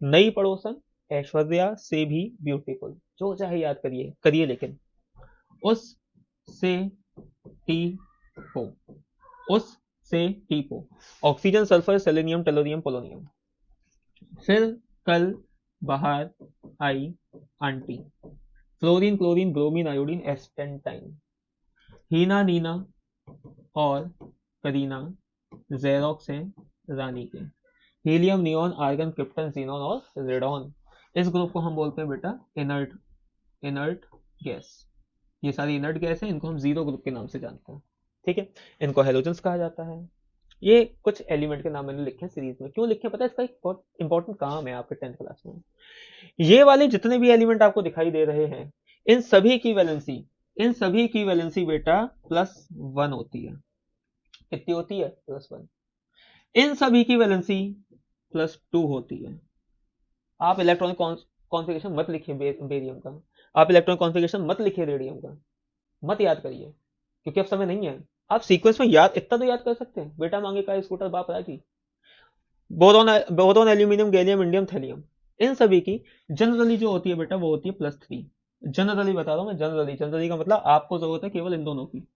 नई पड़ोसन, ऐश्वर्या से भी ब्यूटीफुल, जो चाहे याद करिए करिए, लेकिन उस से टी हो, उस से टी हो, oxygen, sulphur, selenium, tellurium, polonium. फिर कल बाहर आई aunty, fluorine, chlorine, bromine, iodine, astatine, Heena, Neena और करीना जेरोक्स है रानी के, helium, neon, argon, krypton, xenon और रेडॉन। इस ग्रुप को हम बोलते हैं बेटा इनर्ट, इनर्ट गैस। ये सारी इनर्ट गैस है, इनको हम जीरो ग्रुप के नाम से जानते हैं, ठीक है। इनको हेलोजेंस कहा जाता है। ये कुछ एलिमेंट के नाम मैंने लिखे हैं सीरीज में, क्यों लिखे पता है, इसका एक बहुत इंपॉर्टेंट काम है आपके 10th क्लास में। ये वाले जितने भी एलिमेंट आपको दिखाई दे रहे हैं, इन सभी की वैलेंसी, इन सभी की वैलेंसी बेटा +1 होती है। कितनी होती है, +1। इन सभी की वैलेंसी +2 होती है। आप इलेक्ट्रॉनिक कॉन्फ़िगरेशन मत लिखिए बेरियम का, आप इलेक्ट्रॉनिक कॉन्फ़िगरेशन मत लिखिए रेडियम का, मत याद करिए, क्योंकि अब समय नहीं है। आप सीक्वेंस में याद, इतना तो याद कर सकते हैं, बेटा मांगे का स्कूटर बाप राजी, boron, boron, aluminium, gallium, indium, thallium. इन सभी की जनरली जो होती है बेटा वो होती है +3। जनरली बता रहा हूं मैं, जनरली, जनरली का मतलब आपको जरूरत है केवल इन दोनों की,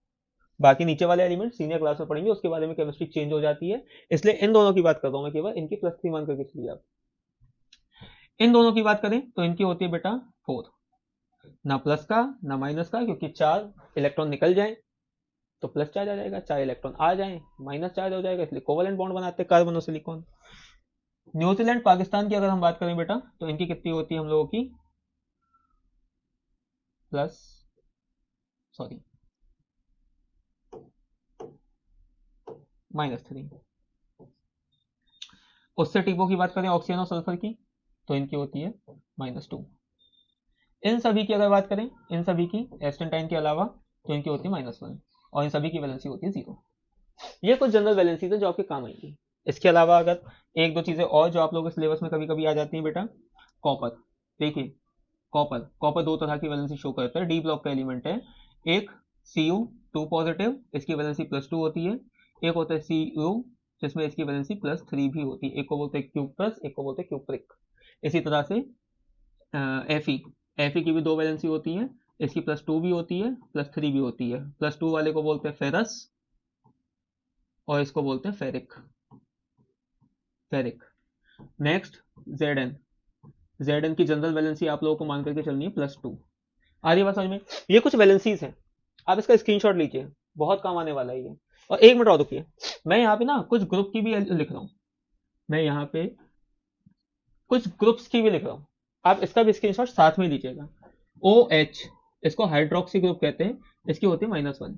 बाकी नीचे वाले एलिमेंट सीनियर क्लास में पढ़ेंगे, उसके बारे में केमिस्ट्री चेंज हो जाती है, इसलिए इन दोनों की बात कर रहा हूं मैं, केवल इनकी +3 मान करके चलिए आप। इन दोनों की बात करें तो इनकी होती है बेटा 4, ना प्लस का ना माइनस का, क्योंकि 4 इलेक्ट्रॉन निकल जाए तो प्लस चार्ज आ जाएगा, 4 इलेक्ट्रॉन आ जाए माइनस चार्ज हो जाएगा, इसलिए कोवेलेंट बॉन्ड बनाते हैं कार्बन और सिलिकॉन। न्यूजीलैंड, पाकिस्तान की अगर हम बात करें बेटा तो इनकी कितनी होती है हम लोगों की, प्लस, सॉरी, -3। उससे टीपो की बात करें ऑक्सीजन और सल्फर की तो इनकी होती है -2। इन सभी की अगर बात करें, इन सभी की एस्टेंटाइन के अलावा, तो इनकी होती है -1, और इन सभी की वैलेंसी होती है 0। ये कुछ जनरल वैलेंसीज है जो आपके काम आएंगी। इसके अलावा अगर एक दो चीजें और जो आप लोगों के सिलेबस में कभी कभी आ जाती हैं बेटा, कॉपर। देखिए कॉपर, कॉपर दो तरह की वैलेंसी शो करता है, डी ब्लॉक का एलिमेंट है। एक Cu2 पॉजिटिव, इसकी वैलेंसी +2 होती है। एक होता है Cu जिसमें इसकी वैलेंसी +3 भी होती है, एक को बोलते हैं क्यूब प्लस, एक को बोलते हैं क्यूब प्रिक। इसी तरह से Fe, Fe की भी दो वैलेंसी होती है, इसकी +2 भी होती है, +3 भी होती है। +2 वाले को बोलते हैं फेरस और इसको बोलते हैं ferric, ferric. Next Zn, Zn की जनरल वैलेंसी आप लोगों को मान करके चलनी है +2। आ रही बात समझ में, ये कुछ वैलेंसीज हैं, आप इसका स्क्रीनशॉट लीजिए, बहुत काम आने वाला है ये। और एक मिनट और रुकिए, मैं यहाँ पे ना कुछ ग्रुप की भी लिख रहा हूँ, मैं यहाँ पे कुछ ग्रुप्स की भी लिख रहा हूँ, आप इसका भी स्क्रीनशॉट साथ में लीजिएगा। OH इसको हाइड्रोक्सी ग्रुप कहते हैं, इसकी होती है -1।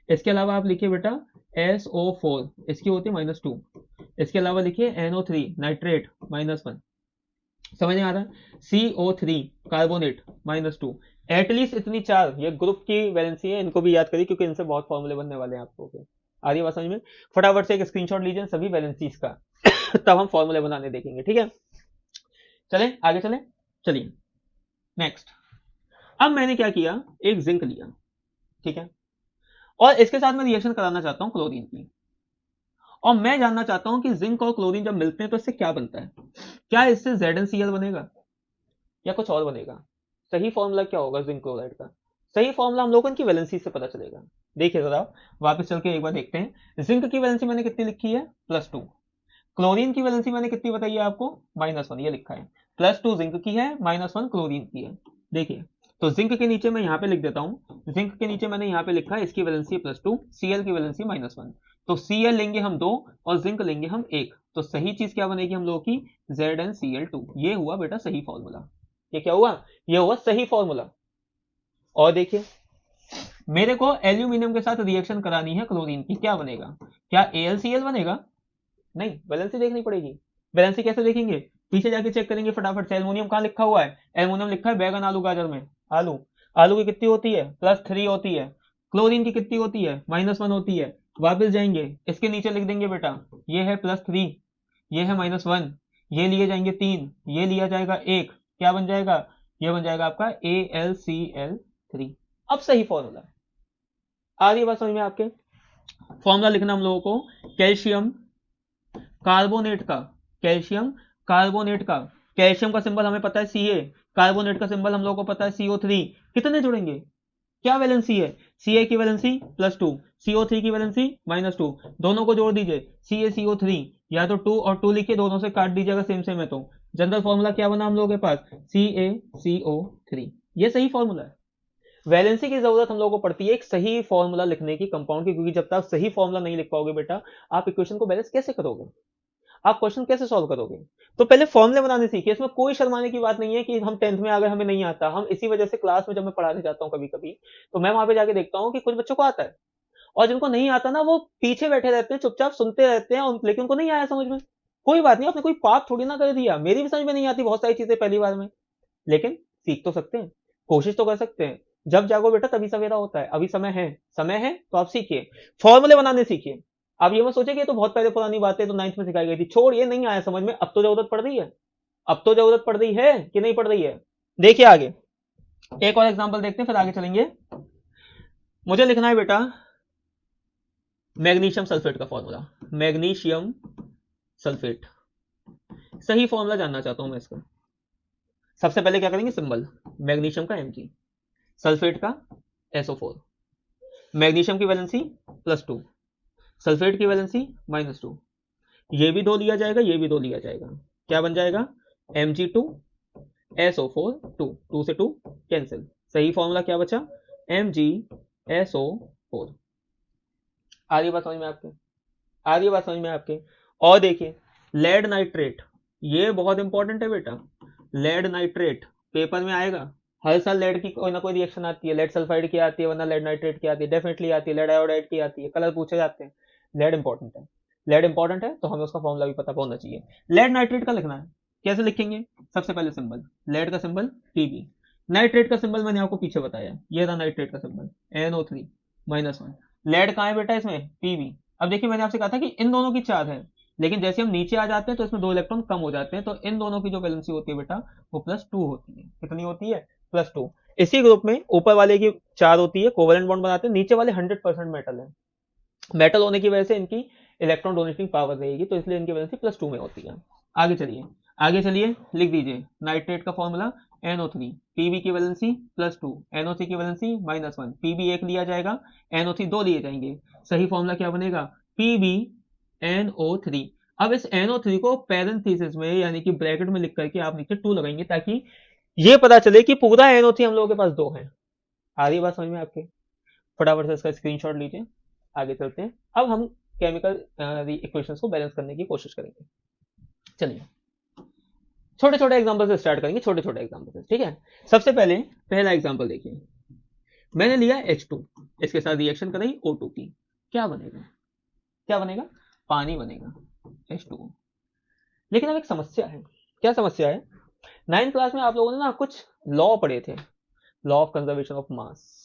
इसके अलावा आप लिखिए बेटा SO4, इसकी होती है -2। इसके अलावा लिखिए NO3 नाइट्रेट -1। समझ में आ रहा है? CO3 carbonate -2। एटलीस्ट इतनी चार ये ग्रुप की वैलेंसी है, इनको भी याद करिए क्योंकि इनसे बहुत फॉर्मूले बनने वाले हैं आपको। आ रही है बात समझ में? फटाफट से एक स्क्रीनशॉट लीजिए सभी वैलेंसीज का तब हम फॉर्मूले बनाने देखेंगे, ठीक है? चले आगे चले, चलिए नेक्स्ट। अब मैंने क्या किया, एक जिंक लिया, ठीक है, और इसके साथ मैं रिएक्शन कराना चाहता हूं क्लोरीन की, और मैं जानना चाहता हूं कि जिंक और क्लोरीन जब मिलते हैं तो इससे क्या बनता है। क्या इससे ZnCl बनेगा या कुछ और बनेगा? सही फॉर्मूला क्या होगा जिंक क्लोराइड का? सही फॉर्मूला हम लोगों की वैलेंसी से पता चलेगा। देखिए जरा वापस चल के एक बार देखते हैं। जिंक की वैलेंसी मैंने कितनी लिखी है, +2। क्लोरीन की वैलेंसी मैंने कितनी बताई है आपको, -1। ये लिखा है, +2 जिंक की है, -1 क्लोरीन की है। देखिए तो जिंक के नीचे मैं यहाँ पे लिख देता हूँ, जिंक के नीचे मैंने यहाँ पे लिखा है इसकी वैलेंसी +2, Cl की वैलेंसी -1। तो Cl लेंगे हम 2 और जिंक लेंगे हम 1, तो सही चीज क्या बनेगी हम लोगों की, ZnCl2। ये हुआ बेटा सही फॉर्मूला। ये क्या हुआ, ये हुआ सही फॉर्मूला। और देखिए मेरे को एल्यूमिनियम के साथ रिएक्शन करानी है क्लोरीन की, क्या बनेगा, क्या AlCl बनेगा? नहीं, वैलेंसी देखनी पड़ेगी। वैलेंसी कैसे देखेंगे, पीछे जाके चेक करेंगे फटाफट से। एल्युमिनियम कहाँ लिखा हुआ है, एल्युमिनियम लिखा है बैगन आलू गाजर में। आलू, आलू की कितनी होती है, +3 होती है। क्लोरीन की कितनी होती है, -1 होती है। वापस जाएंगे इसके नीचे लिख देंगे बेटा, ये है +3, ये है -1, ये लिए जाएंगे 3, ये लिया जाएगा 1, क्या बन जाएगा, ये बन जाएगा आपका AlCl3। अब सही फॉर्मूला आ रही है बात समझ में आपके? फॉर्मूला लिखना हम लोगों को, कैल्शियम कार्बोनेट का, कैल्शियम कार्बोनेट का, कैल्शियम का सिंबल हमें पता है Ca, कार्बोनेट का सिंबल हम लोगों को पता है CO3। कितने जुड़ेंगे, क्या वैलेंसी है, Ca की वैलेंसी +2, CO3 की वैलेंसी -2, दोनों को जोड़ दीजिए CaCO3, या तो 2 और 2 लिखिए, दोनों से काट दीजिएगा सेम सेम है तो जनरल फॉर्मूला क्या बना हम लोगों के पास, CaCO3। ये सही फॉर्मूला है। वैलेंसी की जरूरत हम लोगों को पड़ती है एक सही फॉर्मूला लिखने की कंपाउंड की, क्योंकि जब तक सही फॉर्मूला नहीं लिख पाओगे बेटा आप इक्वेशन को बैलेंस कैसे करोगे, आप क्वेश्चन कैसे सॉल्व करोगे? तो पहले फॉर्मूले बनाने सीखिए, इसमें कोई शर्माने की बात नहीं है कि हम 10th में आ गए हमें नहीं आता। हम इसी वजह से क्लास में जब मैं पढ़ाने जाता हूँ कभी कभी, तो मैं वहां पे जाके देखता हूँ कि कुछ बच्चों को आता है और जिनको नहीं आता ना वो पीछे बैठे रहते हैं, चुपचाप सुनते रहते हैं, लेकिन उनको नहीं आया समझ में। कोई बात नहीं, आपने कोई पाप थोड़ी ना कर दिया, मेरी भी समझ में नहीं आती बहुत सारी चीजें पहली बार में, लेकिन सीख तो सकते हैं, कोशिश तो कर सकते हैं। जब जागो बेटा तभी सवेरा होता है, अभी समय है, समय है तो आप सीखिए, फॉर्मूले बनाने सीखिए। आप ये मत सोचिए कि ये तो बहुत पहले पुरानी बात है, तो 9th में सिखाई गई थी, छोड़िए, नहीं आया समझ में, अब तो जरूरत पड़ रही है, अब तो जरूरत पड़ रही है कि नहीं पड़ रही है। देखिए आगे एक और एग्जांपल देखते हैं फिर आगे चलेंगे। मुझे लिखना है बेटा मैग्नीशियम सल्फेट का फॉर्मूला, मैग्नीशियम सल्फेट। सही फॉर्मूला जानना चाहता हूं मैं इसका। सबसे पहले क्या करेंगे, सिंबल मैग्नीशियम का Mg, सल्फेट का SO4। मैग्नीशियम की वैलेंसी +2, सल्फेट की वैलेंसी -2, ये भी 2 लिया जाएगा, ये भी 2 लिया जाएगा, क्या बन जाएगा, Mg2 SO4 2, 2 से 2 कैंसिल। सही फॉर्मूला क्या बचा, MgSO4। आ रही बात समझ में आपके, आ रही बात समझ में आपके? और देखिए लेड नाइट्रेट, ये बहुत इंपॉर्टेंट है बेटा, लेड नाइट्रेट पेपर में आएगा हर साल। लेड की कोई ना कोई रिएक्शन आती है, लेड सल्फाइड की आती है, वरना लेड नाइट्रेट की आती है, डेफिनेटली आती है, लेड आयोडाइड की आती है, कलर पूछे जाते हैं। लेड इंपॉर्टेंट है, लेड इंपॉर्टेंट है तो हमें उसका फॉर्मूला भी पता होना चाहिए। लेड नाइट्रेट का लिखना है, कैसे लिखेंगे, सबसे पहले सिंबल, लेड का सिंबल Pb, नाइट्रेट का सिंबल मैंने आपको पीछे बताया, ये रहा नाइट्रेट का सिंबल NO3 -1। लेड कहाँ है बेटा इसमें, Pb। अब देखिए मैंने आपसे कहा था कि इन दोनों की चार है, लेकिन जैसे हम नीचे आ जाते हैं तो इसमें 2 इलेक्ट्रॉन कम हो जाते हैं, तो इन दोनों की जो वैलेंसी होती है बेटा वो +2 होती है। कितनी होती है, +2। इसी ग्रुप में ऊपर वाले की 4 होती है, कोवेलेंट बॉन्ड बनाते हैं, नीचे वाले 100% मेटल है, मेटल होने की वजह से इनकी इलेक्ट्रॉन डोनेटिंग पावर रहेगी, तो इसलिए इनकी वैलेंसी +2 में होती है। आगे चलिए, आगे चलिए लिख दीजिए नाइट्रेट का फॉर्मूला NO3, Pb की वैलेंसी +2, NO3 की वैलेंसी -1, Pb 1 लिया जाएगा, NO3 2 लिए जाएंगे। सही फॉर्मूला क्या बनेगा, PbNO3। अब इस NO3 को पैरेंथेसिस में यानी कि ब्रैकेट में लिख करके आप नीचे 2 लगाएंगे, ताकि ये पता चले कि पूरा NO3 हम लोगों के पास 2 है। आ रही बात समझ में आपके? फटाफट से इसका स्क्रीनशॉट लीजिए, आगे चलते हैं। अब हम केमिकल इक्वेशंस को बैलेंस करने की कोशिश करेंगे। चलिए छोटे छोटे एग्जांपल से स्टार्ट करेंगे, छोटे छोटे एग्जांपल से, ठीक है। सबसे पहले पहला एग्जांपल देखिए, मैंने लिया H2, इसके साथ रिएक्शन कराई O2 की, क्या बनेगा? क्या बनेगा? पानी बनेगा, H2O। लेकिन अब एक समस्या है। क्या समस्या है? 9th क्लास में आप लोगों ने ना कुछ लॉ पढ़े थे, law of conservation of mass.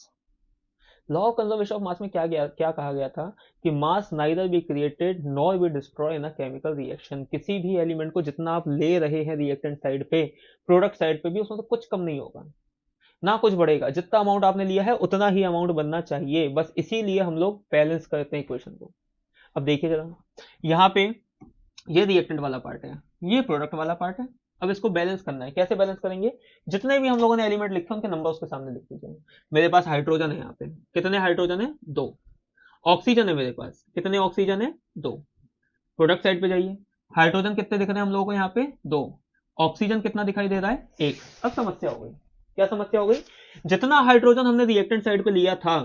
Law of conservation of मास में क्या कहा गया था कि mass neither be created nor be destroy in a chemical reaction. किसी भी एलिमेंट को जितना आप ले रहे हैं रिएक्टेंट साइड पे, प्रोडक्ट साइड पे भी उसमें से कुछ कम नहीं होगा, ना कुछ बढ़ेगा। जितना अमाउंट आपने लिया है उतना ही अमाउंट बनना चाहिए, बस इसीलिए हम लोग बैलेंस करते हैं इक्वेशन को। अब देखिए जरा, यहाँ पे ये रिएक्टेंट वाला पार्ट है, ये प्रोडक्ट वाला पार्ट है। अब इसको बैलेंस करना है, कैसे बैलेंस करेंगे? जितने भी हम लोगों ने एलिमेंट लिखे उनके नंबर उसके सामने लिख दीजिए। मेरे पास हाइड्रोजन है, यहाँ पे कितने हाइड्रोजन है? 2। ऑक्सीजन है मेरे पास, कितने ऑक्सीजन है? 2। प्रोडक्ट साइड पे जाइए, हाइड्रोजन कितने दिख रहे हैं हम लोगों को? यहाँ पे 2। ऑक्सीजन कितना दिखाई दे रहा है? 1। अब समस्या हो गई, क्या समस्या हो गई? जितना हाइड्रोजन हमने रिएक्टेंट साइड पे लिया था,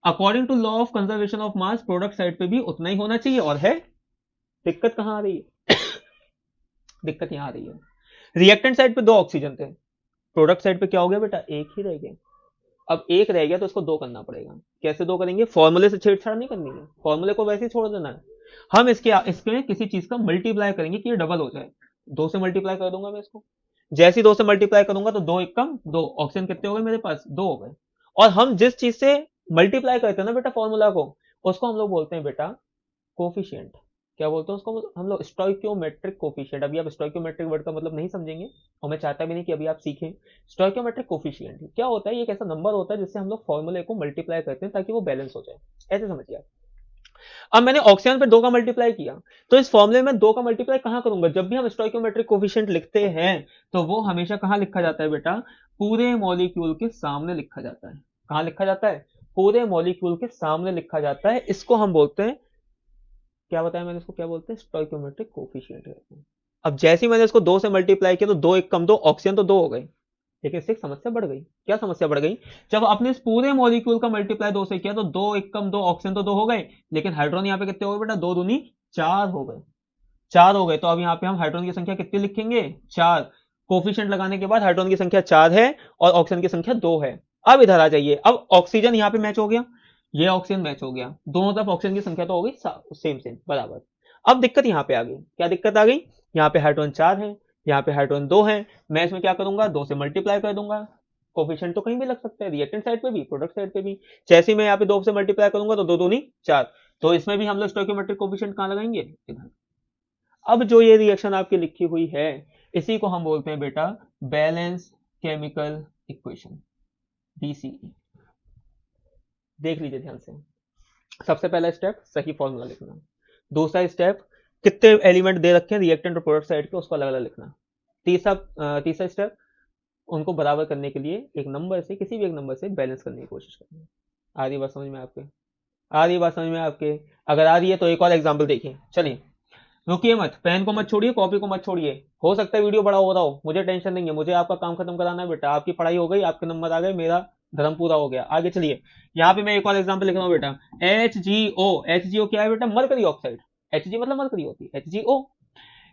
according to law of conservation of mass product side पे भी उतना ही होना चाहिए, और है। दिक्कत कहां आ रही है? दिक्कत यहां आ रही है, रिएक्टेंट साइड पे 2 ऑक्सीजन थे, प्रोडक्ट साइड पे क्या हो गया बेटा? 1 ही रह गया। अब 1 रह गया तो इसको 2 करना पड़ेगा। कैसे 2 करेंगे? फॉर्मूले से छेड़छाड़ नहीं करनी है, फॉर्मूले को वैसे ही छोड़ देना है। हम इसके किसी चीज का मल्टीप्लाई करेंगे कि ये डबल हो जाए। 2 से मल्टीप्लाई कर दूंगा मैं इसको, जैसे ही 2 से मल्टीप्लाई करूंगा तो 2 1 कम 2, ऑक्सीजन कितने हो गए मेरे पास? 2 हो गए। और हम जिस चीज से मल्टीप्लाई करते हैं ना बेटा फॉर्मूला को, उसको हम लोग बोलते हैं बेटा कोफिशिएंट। क्या बोलते हैं उसको हम लोग? Stoichiometric coefficient. अभी आप स्टोइकियोमेट्रिक वर्ड का मतलब नहीं समझेंगे, और मैं चाहता भी नहीं कि अभी आप सीखें। स्टोइकियोमेट्रिक कोफिशिएंट क्या होता है? ये एक ऐसा नंबर होता है जिससे हम लोग फॉर्मूले को मल्टीप्लाई करते हैं ताकि वो बैलेंस हो जाए। ऐसे समझिए आप। अब मैंने ऑक्सीजन पे 2 का मल्टीप्लाई किया, तो इस फॉर्मूले में 2 का मल्टीप्लाई कहां करूंगा? जब भी हम स्टोइकियोमेट्रिक कोफिशिएंट लिखते हैं तो वो हमेशा कहां लिखा जाता है बेटा? पूरे मॉलिक्यूल के सामने लिखा जाता है। कहां लिखा जाता है? पूरे मॉलिक्यूल के सामने लिखा जाता है। इसको हम बोलते हैं, क्या बताया मैंने इसको? क्या बोलते हैं? स्टोइकियोमेट्रिक कोफिशिएंट कहते हैं। अब जैसे ही मैंने इसको 2 से मल्टीप्लाई किया तो 2 1 कम 2, ऑक्सीजन तो 2 हो गए, लेकिन इससे एक समस्या बढ़ गई। क्या समस्या बढ़ गई? जब आपने इस पूरे मॉलिक्यूल का मल्टीप्लाई 2 से किया तो 2 1 कम 2, ऑक्सीजन तो 2 हो गए, लेकिन हाइड्रोजन यहाँ पे कितने हो गए बेटा? 2 दूनी 4 हो गए। 4 हो गए, तो अब यहाँ पे हम हाइड्रोजन की संख्या कितनी लिखेंगे? 4। कोफिशिएंट लगाने के बाद हाइड्रोजन की संख्या 4 है और ऑक्सीजन की संख्या 2 है। अब इधर आ जाइए, अब ऑक्सीजन यहाँ पे मैच हो गया, ये ऑक्सीजन मैच हो गया, दोनों तरफ ऑक्सीजन की संख्या तो हो गई सेम सेम बराबर। अब दिक्कत यहाँ पे आ गई, क्या दिक्कत आ गई? यहाँ पे हाइड्रोजन 4 है, यहाँ पे हाइड्रोजन 2 है। मैं इसमें क्या करूंगा? 2 से मल्टीप्लाई कर दूंगा। कोफिशिएंट तो कहीं भी लग सकता है, रिएक्टेंट साइड पे भी, प्रोडक्ट साइड पे भी। जैसे ही मैं यहाँ पे 2 से मल्टीप्लाई करूंगा तो 2 दूनी 4, तो इसमें भी हम लोग स्टोइकियोमेट्रिक कोफिशिएंट कहां लगाएंगे? इधर। अब जो ये रिएक्शन आपकी लिखी हुई है, इसी को हम बोलते हैं बेटा बैलेंस केमिकल इक्वेशन, BCE। देख लीजिए ध्यान से। सबसे पहला स्टेप सही फॉर्मूला लिखना। दूसरा स्टेप कितने एलिमेंट दे रखे हैं रिएक्टेंट और प्रोडक्ट साइड के, उसको अलग अलग लिखना। तीसरा स्टेप उनको बराबर करने के लिए एक नंबर से, किसी भी एक नंबर से बैलेंस करने की कोशिश करनी। आ रही बात समझ में आपके? आ रही बात समझ में आपके? अगर आ रही है तो एक और एग्जाम्पल देखिए। चलिए रुकिए मत, पेन को मत छोड़िए, कॉपी को मत छोड़िए। हो सकता है वीडियो बड़ा हो रहा हो, मुझे टेंशन नहीं है, मुझे आपका काम खत्म कराना है बेटा। आपकी पढ़ाई हो गई, आपके नंबर आ गए, मेरा धर्म पूरा हो गया। आगे चलिए, यहाँ पे मैं एक और एग्जाम्पल लिख रहा हूँ बेटा। HgO। HgO क्या है बेटा? Mercury oxide. Hg मतलब मरकरी होती है, HgO।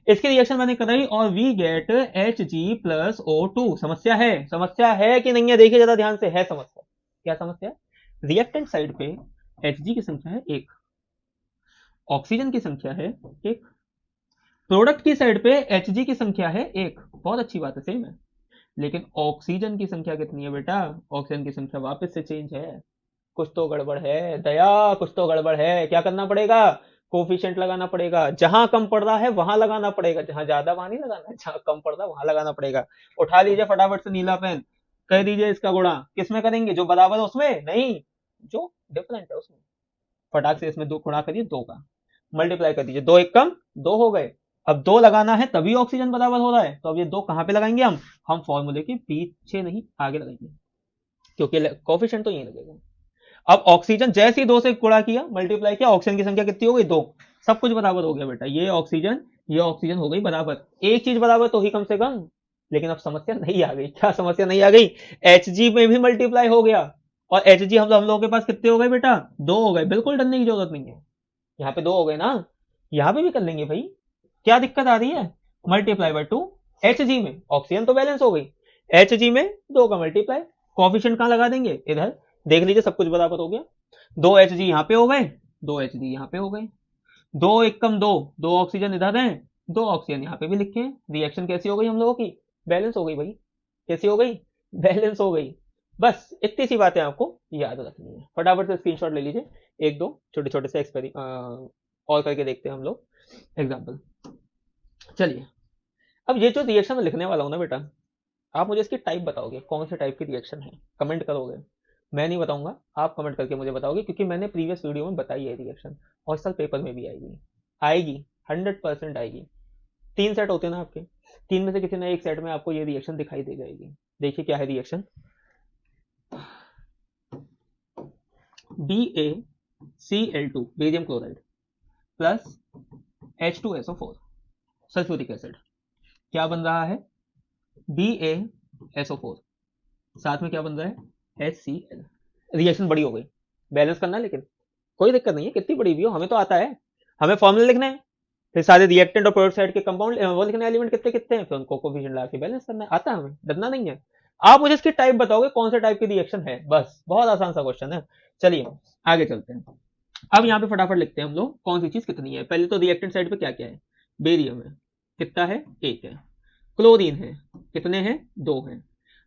इसकी रिएक्शन मैंने कराई और वी गेट Hg+O2। समस्या है? समस्या है कि नहीं है? देखिए जरा ध्यान से, है समस्या। क्या समस्या है? रिएक्टेंट साइड पे Hg की संख्या है 1, ऑक्सीजन की संख्या है 1, प्रोडक्ट की साइड पे Hg की संख्या है 1। बहुत अच्छी बात है, सेम है। लेकिन ऑक्सीजन की संख्या कितनी है बेटा? ऑक्सीजन की संख्या वापस से चेंज है। कुछ तो गड़बड़ है दया, कुछ तो गड़बड़ है। क्या करना पड़ेगा? कोफिशिएंट लगाना पड़ेगा। जहां कम पड़ रहा है वहां लगाना पड़ेगा, जहां ज्यादा वहां नहीं लगाना है, जहां कम पड़ रहा है वहां लगाना पड़ेगा। उठा लीजिए फटाफट से नीला पेन, कह दीजिए इसका गुणा। किसमें करेंगे? जो बराबर है उसमें नहीं, जो डिफरेंट है उसमें। फटाक से इसमें 2 गुणा करिए, 2 का मल्टीप्लाई कर दीजिए। 2 1 कम 2 हो गए। अब 2 लगाना है तभी ऑक्सीजन बराबर हो रहा है, तो अब ये 2 कहां पे लगाएंगे? हम फॉर्मूले के पीछे नहीं आगे लगाएंगे, क्योंकि कोफिशिएंट तो यही लगेगा। अब ऑक्सीजन जैसे ही 2 से गुणा किया, मल्टीप्लाई किया, ऑक्सीजन की संख्या कितनी हो गई? 2। सब कुछ बराबर हो गया बेटा, ये ऑक्सीजन हो गई बराबर। एक चीज बराबर तो ही कम से कम। लेकिन अब समस्या नहीं आ गई। क्या समस्या नहीं आ गई? Hg में भी मल्टीप्लाई हो गया, और Hg हम लोगों के पास कितने हो गए बेटा? 2 हो गए। बिल्कुल डरने की जरूरत नहीं है, यहाँ पे 2 हो गए ना, यहाँ पे भी कर लेंगे भाई। क्या दिक्कत आ रही है? मल्टीप्लाई बाय 2 Hg में, ऑक्सीजन तो बैलेंस हो गई, Hg में 2 का मल्टीप्लाई। कोफिशिएंट कहां लगा देंगे? इधर। देख लीजिए सब कुछ बराबर हो गया। 2 Hg यहाँ पे हो गए, 2 Hg यहाँ पे हो गए, 2 ऑक्सीजन इधर है, 2 ऑक्सीजन यहाँ पे भी लिखे हैं। रिएक्शन कैसी हो गई हम लोगों की? बैलेंस हो गई भाई। कैसी हो गई? बैलेंस हो गई। बस इतनी सी बातें आपको याद रखनी है। फटाफट से स्क्रीनशॉट ले लीजिए, एक दो छोटे छोटे से और करके देखते हैं हम लोग एग्जाम्पल। चलिए, अब ये जो रिएक्शन में लिखने वाला हूं ना बेटा, आप मुझे इसकी टाइप बताओगे, कौन से टाइप की रिएक्शन है, कमेंट करोगे। मैं नहीं बताऊंगा, आप कमेंट करके मुझे बताओगे, क्योंकि मैंने प्रीवियस वीडियो में बताई है रिएक्शन, और इस साल पेपर में भी आएगी, आएगी 100% आएगी। 3 सेट होते हैं ना आपके, 3 में से किसी न एक सेट में आपको ये रिएक्शन दिखाई दे जाएगी। देखिए क्या है reaction, BaCl2 barium chloride plus H2SO4 sulphuric acid, क्या बन रहा है? BaSO4, साथ में क्या बन रहा है? HCl। रिएक्शन बड़ी हो गई, बैलेंस करना है, लेकिन कोई दिक्कत नहीं है, कितनी बड़ी भी हो, हमें तो आता है। हमें फॉर्मूले लिखने हैं, फिर सारे रिएक्टेंट और प्रोडक्ट साइड के कंपाउंड वो लिखने, एलिमेंट कितने कितने हैं, फिर उनको कोफिशिएंट ला के बैलेंस करना है। आता है, हमें डरना नहीं है। आप मुझे इसकी टाइप बताओगे, कौन से टाइप की रिएक्शन है, बस बहुत आसान सा क्वेश्चन है। चलिए आगे चलते हैं। अब यहाँ पे फटाफट लिखते हैं हम लोग कौन सी चीज कितनी है। पहले तो रिएक्टेंट साइड पे क्या क्या है? बेरियम है, कितना है? 1 है। क्लोरीन है, कितने हैं? 2 हैं।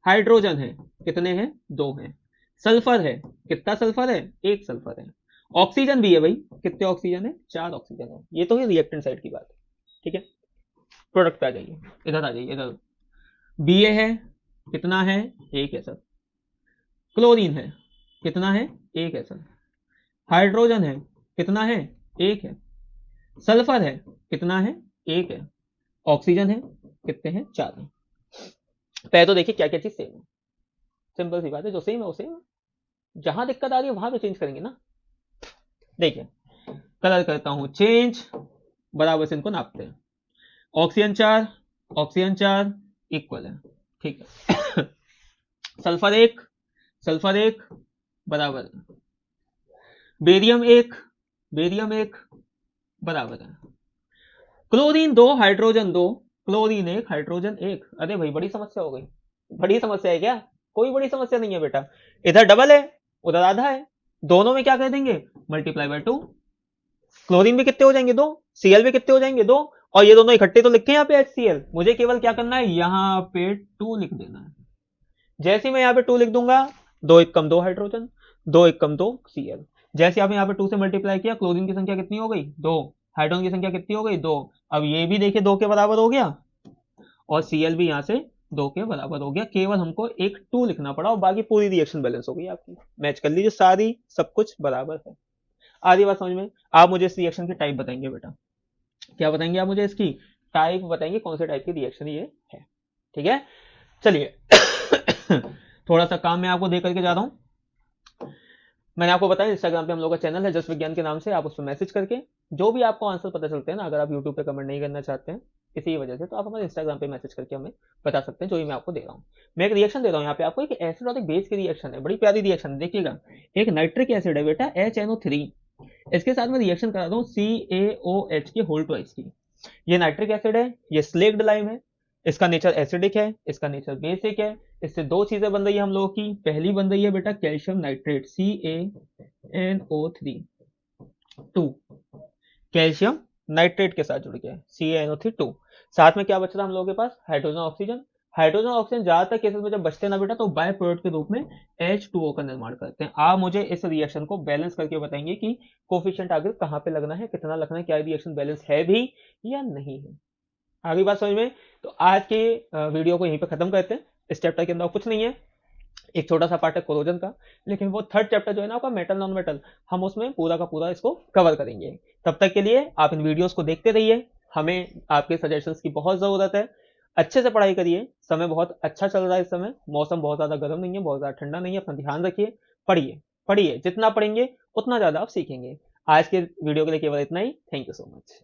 हाइड्रोजन है, कितने हैं? 2 हैं। सल्फर है, कितना सल्फर है? 1 सल्फर है। ऑक्सीजन भी है भाई, कितने ऑक्सीजन है? 4 ऑक्सीजन है। ये तो है रिएक्टेंट साइड की बात, ठीक है। प्रोडक्ट पे आ जाइए, इधर आ जाइए, इधर। Ba है, कितना है? 1 है सर। क्लोरीन है, कितना है? 1 है सर। हाइड्रोजन है, कितना है? 1 है। सल्फर है, कितना है? 1 है। ऑक्सीजन है, कितने हैं? 4 है। पहले तो देखिए क्या क्या चीज सेम है, सिंपल सी बात है, जो सेम है वो सेम है। जहां दिक्कत आ रही है वहां पे चेंज करेंगे ना। देखिए कलर करता हूं चेंज, बराबर से इनको नापते हैं। ऑक्सीजन 4, ऑक्सीजन 4 इक्वल है, ठीक है। सल्फर 1, सल्फर 1 बराबर है। बेरियम 1, बेरियम 1 बराबर है। Chlorine 2, hydrogen 2, chlorine 1, hydrogen 1। अरे भाई बड़ी समस्या हो गई। बड़ी समस्या है क्या? कोई बड़ी समस्या नहीं है बेटा। इधर डबल है, उधर आधा है, दोनों में क्या कर देंगे? Multiply by 2। क्लोरीन भी कितने हो जाएंगे? 2। Cl भी कितने हो जाएंगे? 2। और ये दोनों इकट्ठे तो लिखे यहाँ पे HCl। मुझे केवल क्या करना है? यहाँ पे 2 लिख देना है। जैसे मैं यहाँ पे 2 लिख दूंगा, 2 1 कम 2 हाइड्रोजन, 2 1 कम 2 Cl। जैसे आपने यहाँ पे 2 से मल्टीप्लाई किया, क्लोरीन की संख्या कितनी हो गई? 2। हाइड्रोजन की संख्या कितनी हो गई? 2। अब ये भी देखिए 2 के बराबर हो गया, और Cl भी यहाँ से 2 के बराबर हो गया। केवल हमको एक 2 लिखना पड़ा, और बाकी पूरी रिएक्शन बैलेंस हो गई आपकी। मैच कर लीजिए, सारी सब कुछ बराबर है। आधी बात समझ में? आप मुझे इस रिएक्शन की टाइप बताएंगे बेटा, क्या बताएंगे आप मुझे? इसकी टाइप बताएंगे, कौन से टाइप की रिएक्शन ये है, ठीक है। चलिए थोड़ा सा काम मैं आपको दे करके जा रहा हूं। मैंने आपको बताया इंस्टाग्राम पे हम लोग का चैनल है जस्ट विज्ञान के नाम से, आप उस पर मैसेज करके जो भी आपको आंसर पता चलते हैं ना, अगर आप यूट्यूब पे कमेंट नहीं करना चाहते हैं किसी वजह से, तो आप हमारे इंस्टाग्राम पे मैसेज करके हमें बता सकते हैं, जो भी मैं आपको दे रहा हूँ। मैं एक रिएक्शन दे रहा हूँ यहाँ पे आपको, एक एसिड और एक बेस की रिएक्शन है, बड़ी प्यारी रिएक्शन है, देखिएगा। एक नाइट्रिक एसिड है बेटा HNO3, इसके साथ में रिएक्शन करा दूं CaOH की होल ट्वाइस की। ये नाइट्रिक एसिड है, ये स्लेक्ड लाइम है, इसका नेचर एसिडिक है, इसका नेचर बेसिक है। इससे 2 चीजें बन रही है हम लोगों की। पहली बन रही है बेटा calcium nitrate CaNO3 2, calcium nitrate के साथ जुड़ गया CaNO3 2। साथ में क्या बच रहा हम लोगों के पास? Hydrogen oxygen. हाइड्रोजन ऑक्सीजन ज्यादातर केसेस में जब बचते ना बेटा, तो बाय प्रोडक्ट के रूप में H2O का निर्माण करते हैं। आप मुझे इस रिएक्शन को बैलेंस करके बताएंगे कि कोफिशिएंट आगे कहां पे लगना है, कितना लगना है, क्या रिएक्शन बैलेंस है भी या नहीं है। आगे बात समझ में? तो आज के वीडियो को यहीं पे खत्म करते हैं। इस चैप्टर के अंदर कुछ नहीं है, एक छोटा सा पार्ट है कोरोजन का, लेकिन वो थर्ड चैप्टर जो है ना आपका मेटल नॉन मेटल, हम उसमें पूरा का पूरा इसको कवर करेंगे। तब तक के लिए आप इन वीडियोस को देखते रहिए, हमें आपके सजेशंस की बहुत जरूरत है। अच्छे से पढ़ाई करिए, समय बहुत अच्छा चल रहा है इस समय, मौसम बहुत ज्यादा गर्म नहीं है, बहुत ज्यादा ठंडा नहीं है, अपना ध्यान रखिए। पढ़िए पढ़िए, जितना पढ़ेंगे उतना ज्यादा आप सीखेंगे। आज के वीडियो के लिए केवल इतना ही। Thank you so much.